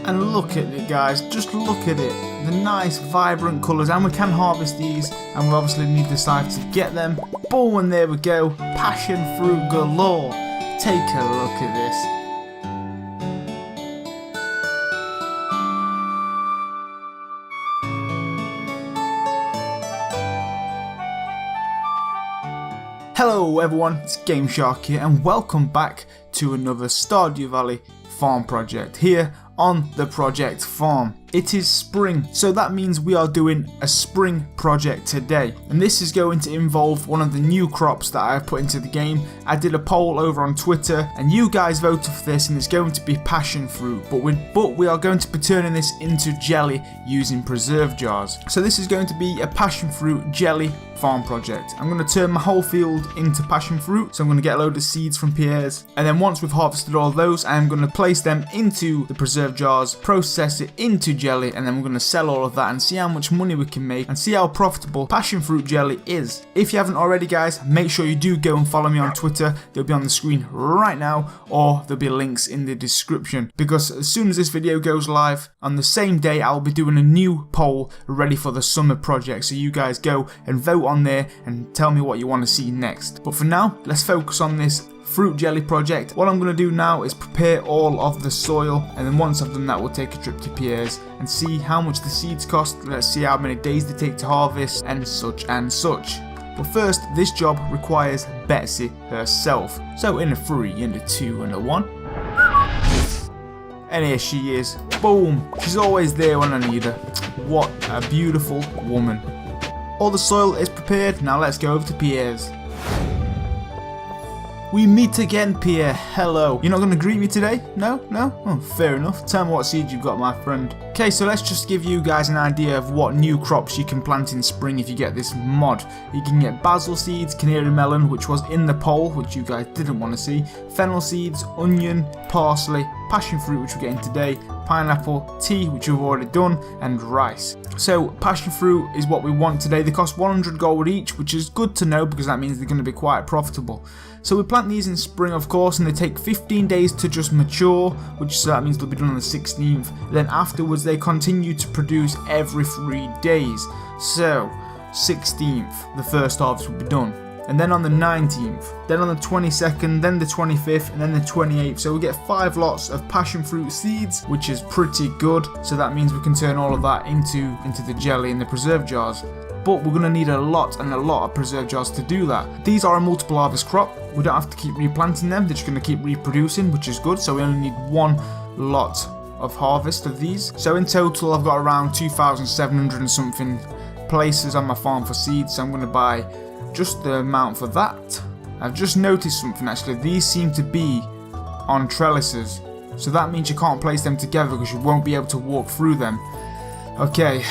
And look at it, guys, just look at it. The nice vibrant colours, and we can harvest these, and we obviously need the scythe to get them. Boom, and there we go, passion fruit galore. Take a look at this. Hello everyone, it's GameShark here, and welcome back to another Stardew Valley farm project here on the project farm. It is spring, so that means we are doing a spring project today, and this is going to involve one of the new crops that I have put into the game. I did a poll over on Twitter and you guys voted for this, and it's going to be passion fruit, but we are going to be turning this into jelly using preserve jars. So this is going to be a passion fruit jelly farm project. I'm going to turn my whole field into passion fruit, so I'm going to get a load of seeds from Pierre's, and then once we've harvested all those, I'm going to place them into the preserve jars, process it into jelly, and then we're going to sell all of that and see how much money we can make and see how profitable passion fruit jelly is. If you haven't already, guys, make sure you do go and follow me on Twitter. They'll be on the screen right now, or there'll be links in the description, because as soon as this video goes live on the same day, I'll be doing a new poll ready for the summer project, so you guys go and vote on there and tell me what you want to see next. But for now, let's focus on this fruit jelly project. What I'm going to do now is prepare all of the soil, and then once I've done that, we'll take a trip to Pierre's and see how much the seeds cost. Let's see how many days they take to harvest and such and such. But first, this job requires Betsy herself. So in a 3 and a 2 and a 1. And here she is. Boom! She's always there when I need her. What a beautiful woman. All the soil is prepared, now let's go over to Pierre's. We meet again, Pierre. Hello. You're not going to greet me today? No? Oh, fair enough. Tell me what seeds you've got, my friend. Okay, so let's just give you guys an idea of what new crops you can plant in spring if you get this mod. You can get basil seeds, canary melon, which was in the poll, which you guys didn't want to see, fennel seeds, onion, parsley, passion fruit, which we're getting today, pineapple, tea, which we've already done, and rice. So passion fruit is what we want today. They cost 100 gold each, which is good to know because that means they're going to be quite profitable. So we plant these in spring, of course, and they take 15 days to just mature, which that means they'll be done on the 16th. Then afterwards they continue to produce every 3 days. So 16th, the first harvest will be done. And then on the 19th, then on the 22nd, then the 25th, and then the 28th. So we get 5 lots of passion fruit seeds, which is pretty good. So that means we can turn all of that into the jelly in the preserve jars. But we're going to need a lot of preserve jars to do that. These are a multiple harvest crop. We don't have to keep replanting them. They're just going to keep reproducing, which is good. So we only need 1 lot of harvest of these. So in total, I've got around 2,700 and something places on my farm for seeds. So I'm going to buy just the amount for that. I've just noticed something actually. These seem to be on trellises. So that means you can't place them together because you won't be able to walk through them. Okay.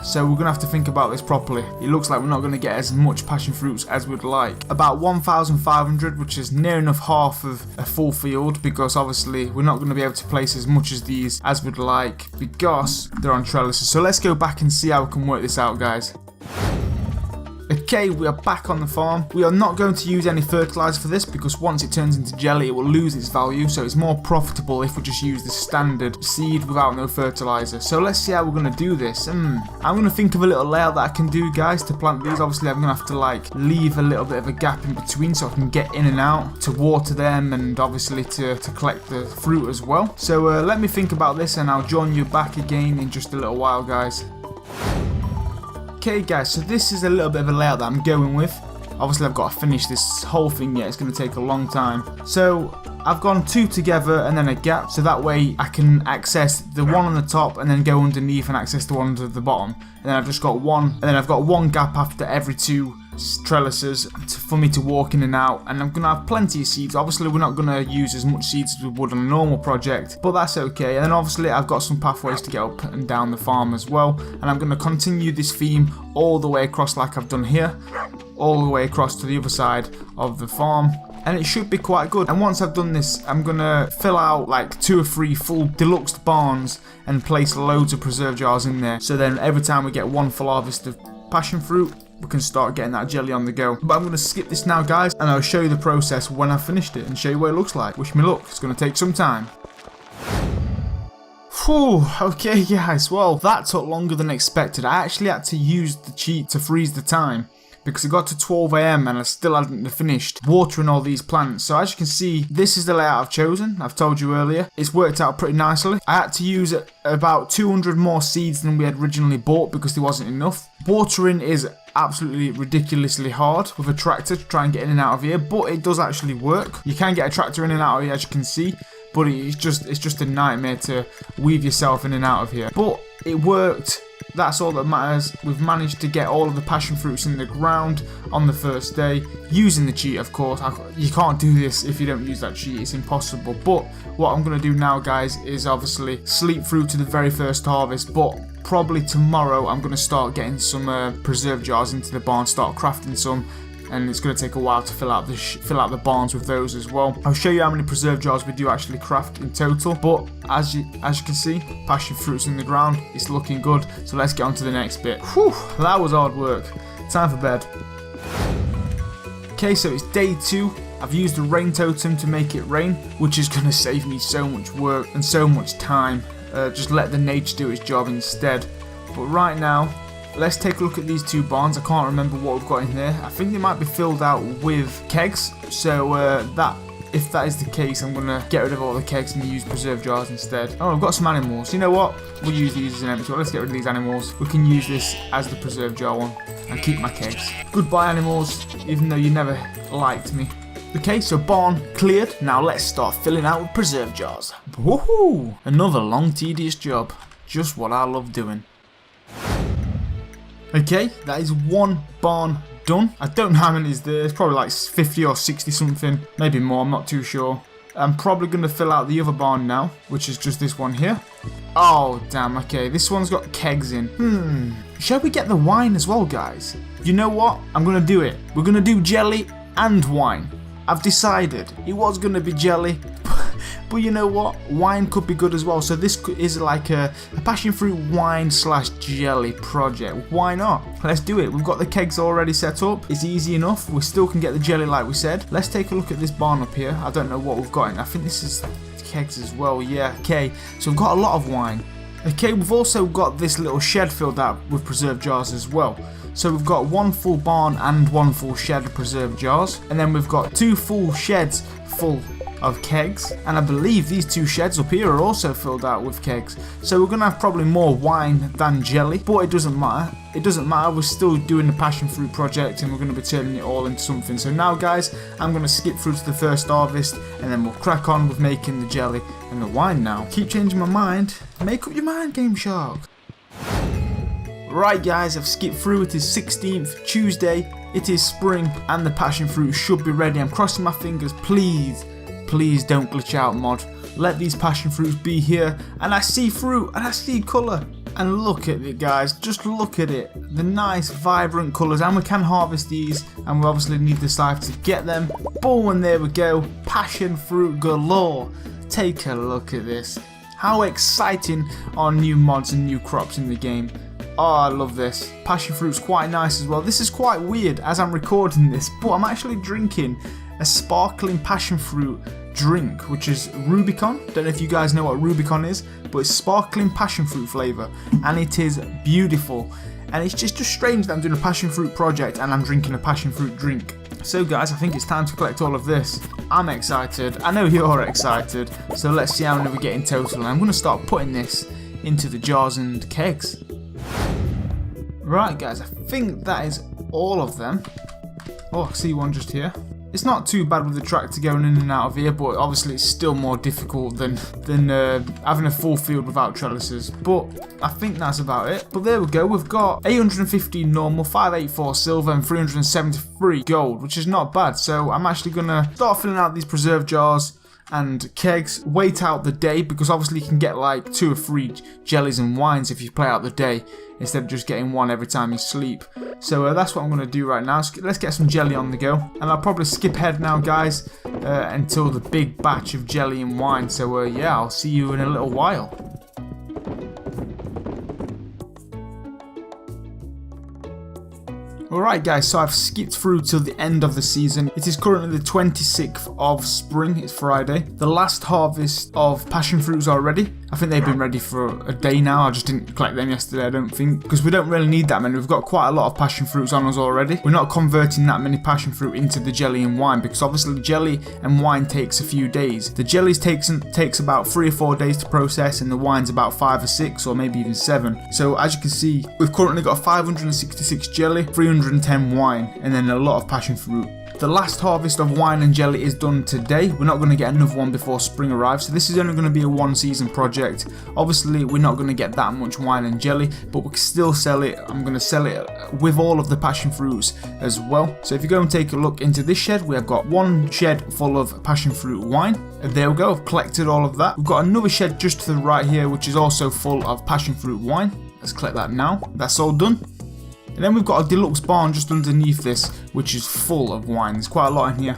So we're going to have to think about this properly. It looks like we're not going to get as much passion fruits as we'd like. About 1,500, which is near enough half of a full field, because obviously we're not going to be able to place as much as these as we'd like because they're on trellises. So let's go back and see how we can work this out, guys. Okay, we are back on the farm. We are not going to use any fertilizer for this because once it turns into jelly it will lose its value, so it's more profitable if we just use the standard seed without no fertilizer. So let's see how we're going to do this. I'm going to think of a little layout that I can do, guys, to plant these. Obviously I'm going to have to like leave a little bit of a gap in between so I can get in and out to water them and obviously to collect the fruit as well. So let me think about this and I'll join you back again in just a little while, guys. Okay guys, so this is a little bit of a layout that I'm going with. Obviously I've got to finish this whole thing yet, it's going to take a long time. So I've gone 2 together and then a gap, so that way I can access the one on the top and then go underneath and access the one at the bottom. And then I've just got one, and then I've got 1 gap after every 2 trellises for me to walk in and out, and I'm gonna have plenty of seeds. Obviously we're not gonna use as much seeds as we would on a normal project, but that's okay. And then obviously I've got some pathways to get up and down the farm as well, and I'm gonna continue this theme all the way across like I've done here, all the way across to the other side of the farm, and it should be quite good. And once I've done this, I'm gonna fill out like 2 or 3 full deluxe barns and place loads of preserve jars in there, so then every time we get 1 full harvest of passion fruit, we can start getting that jelly on the go. But I'm going to skip this now, guys, and I'll show you the process when I've finished it and show you what it looks like. Wish me luck, it's going to take some time. Whew, okay guys, well that took longer than expected. I actually had to use the cheat to freeze the time because it got to 12 AM and I still hadn't finished watering all these plants. So as you can see, this is the layout I've chosen. I've told you earlier. It's worked out pretty nicely. I had to use about 200 more seeds than we had originally bought because there wasn't enough. Watering is absolutely ridiculously hard with a tractor to try and get in and out of here, but it does actually work. You can get a tractor in and out of here, as you can see, but it's just a nightmare to weave yourself in and out of here. But it worked. That's all that matters. We've managed to get all of the passion fruits in the ground on the first day, using the cheat of course. You can't do this if you don't use that cheat, it's impossible. But what I'm going to do now guys is obviously sleep through to the very first harvest, but probably tomorrow I'm going to start getting some preserve jars into the barn, start crafting some, and it's going to take a while to fill out the barns with those as well. I'll show you how many preserve jars we do actually craft in total, but as you can see, passion fruits in the ground, it's looking good. So let's get on to the next bit. Whew, that was hard work. Time for bed. Okay, so it's day 2. I've used the rain totem to make it rain, which is going to save me so much work and so much time. Just let the nature do its job instead. But right now, let's take a look at these 2 barns. I can't remember what we've got in there. I think they might be filled out with kegs. So if that is the case, I'm going to get rid of all the kegs and use preserve jars instead. Oh, I've got some animals. You know what? We'll use these as an empty one. Let's get rid of these animals. We can use this as the preserve jar one and keep my kegs. Goodbye animals, even though you never liked me. Okay, so barn cleared. Now let's start filling out with preserve jars. Woohoo! Another long tedious job. Just what I love doing. Okay, that is 1 barn done. I don't know how many is there. It's probably like 50 or 60 something. Maybe more, I'm not too sure. I'm probably going to fill out the other barn now, which is just this one here. Oh, damn, okay. This one's got kegs in. Shall we get the wine as well, guys? You know what? I'm going to do it. We're going to do jelly and wine. I've decided it was going to be jelly, but you know what? Wine could be good as well. So this is like a passion fruit wine / jelly project. Why not? Let's do it. We've got the kegs already set up. It's easy enough. We still can get the jelly like we said. Let's take a look at this barn up here. I don't know what we've got in. I think this is kegs as well. Yeah, okay. So we've got a lot of wine. Okay, we've also got this little shed filled out with preserve jars as well. So we've got 1 full barn and 1 full shed of preserve jars. And then we've got 2 full sheds full of kegs. And I believe these 2 sheds up here are also filled out with kegs. So we're going to have probably more wine than jelly. But it doesn't matter. It doesn't matter. We're still doing the passion fruit project and we're going to be turning it all into something. So now guys, I'm going to skip through to the first harvest. And then we'll crack on with making the jelly and the wine now. Keep changing my mind. Make up your mind, Game Shark. Right guys, I've skipped through. It is 16th, Tuesday, it is spring and the passion fruit should be ready. I'm crossing my fingers, please don't glitch out mod. Let these passion fruits be here and I see fruit and I see colour. And look at it guys, just look at it. The nice vibrant colours, and we can harvest these and we obviously need the scythe to get them. Boom, and there we go, passion fruit galore. Take a look at this. How exciting are new mods and new crops in the game. Oh, I love this. Passion fruit's quite nice as well. This is quite weird as I'm recording this, but I'm actually drinking a sparkling passion fruit drink, which is Rubicon. Don't know if you guys know what Rubicon is, but it's sparkling passion fruit flavour, and it is beautiful. And it's just strange that I'm doing a passion fruit project and I'm drinking a passion fruit drink. So guys, I think it's time to collect all of this. I'm excited. I know you're excited. So let's see how many we get in total. And I'm going to start putting this into the jars and kegs. Right guys, I think that is all of them. Oh, I see one just here. It's not too bad with the tractor going in and out of here, but obviously it's still more difficult than having a full field without trellises. But I think that's about it. But there we go, we've got 815 normal, 584 silver and 373 gold, which is not bad. So I'm actually going to start filling out these preserve jars and kegs, wait out the day, because obviously you can get like 2 or 3 jellies and wines if you play out the day instead of just getting 1 every time you sleep. So that's what I'm going to do right now. Let's get some jelly on the go, and I'll probably skip ahead now guys until the big batch of jelly and wine. So yeah, I'll see you in a little while. Alright guys, so I've skipped through till the end of the season. It is currently the 26th of spring, it's Friday. The last harvest of passion fruits are ready, I think they've been ready for a day now. I just didn't collect them yesterday, I don't think, because we don't really need that many. We've got quite a lot of passion fruits on us already. We're not converting that many passion fruit into the jelly and wine, because obviously jelly and wine takes a few days. The jellies takes about 3 or 4 days to process, and the wine's about 5 or 6 or maybe even 7. So as you can see, we've currently got 566 jelly, 310 wine, and then a lot of passion fruit. The last harvest of wine and jelly is done today. We're not going to get another one before spring arrives, so this is only going to be a 1-season project. Obviously we're not going to get that much wine and jelly, but we can still sell it. I'm going to sell it with all of the passion fruits as well. So if you go and take a look into this shed, we have got one shed full of passion fruit wine, and there we go, I've collected all of that. We've got another shed just to the right here which is also full of passion fruit wine. Let's collect that now. That's all done. And then we've got a deluxe barn just underneath this, which is full of wine. There's quite a lot in here.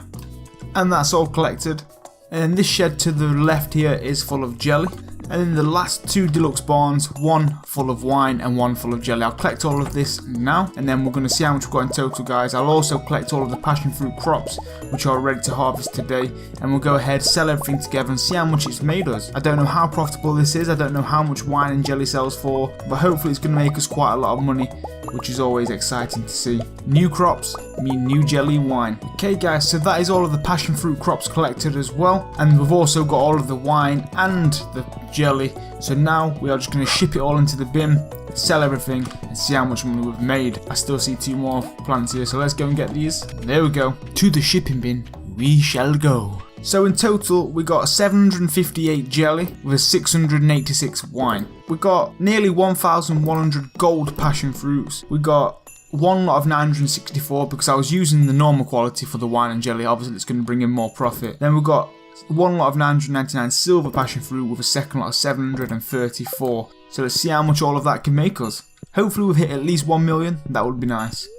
And that's all collected. And then this shed to the left here is full of jelly. And then the last 2 deluxe barns, one full of wine and one full of jelly. I'll collect all of this now, and then we're going to see how much we've got in total, guys. I'll also collect all of the passion fruit crops, which are ready to harvest today. And we'll go ahead, sell everything together and see how much it's made us. I don't know how profitable this is. I don't know how much wine and jelly sells for, but hopefully it's going to make us quite a lot of money, which is always exciting to see. New crops mean new jelly wine. Okay guys, so that is all of the passion fruit crops collected as well, and we've also got all of the wine and the jelly. So now we are just going to ship it all into the bin, sell everything and see how much money we've made. I still see 2 more plants here, so let's go and get these. There we go. To the shipping bin we shall go. So in total we got 758 jelly with 686 wine. We got nearly 1,100 gold passion fruits. We got one lot of 964 because I was using the normal quality for the wine and jelly. Obviously it's going to bring in more profit. Then we got one lot of 999 silver passion fruit with a second lot of 734. So let's see how much all of that can make us. Hopefully we've hit at least 1 million. That would be nice.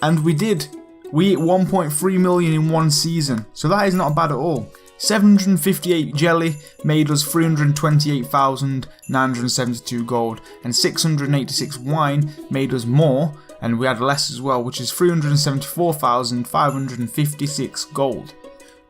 And we did. We hit 1.3 million in 1 season. So that is not bad at all. 758 jelly made us 328,972 gold, and 686 wine made us more, and we had less as well, which is 374,556 gold.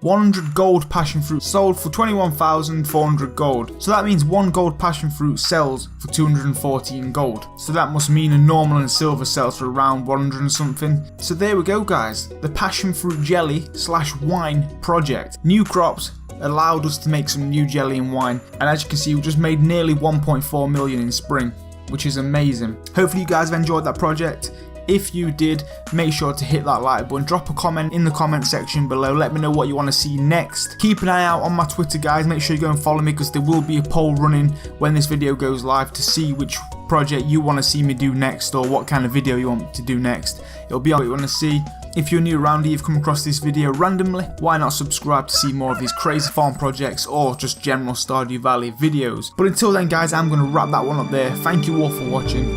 100 gold passion fruit sold for 21,400 gold. So that means 1 gold passion fruit sells for 214 gold. So that must mean a normal and silver sells for around 100 and something. So there we go guys, the passion fruit jelly / wine project. New crops allowed us to make some new jelly and wine, and as you can see we just made nearly 1.4 million in spring, which is amazing. Hopefully you guys have enjoyed that project. If you did, make sure to hit that like button, drop a comment in the comment section below, let me know what you want to see next. Keep an eye out on my Twitter guys, make sure you go and follow me because there will be a poll running when this video goes live to see which project you want to see me do next or what kind of video you want me to do next. It'll be on what you want to see. If you're new around here, you've come across this video randomly, why not subscribe to see more of these crazy farm projects or just general Stardew Valley videos. But until then guys, I'm going to wrap that one up there. Thank you all for watching.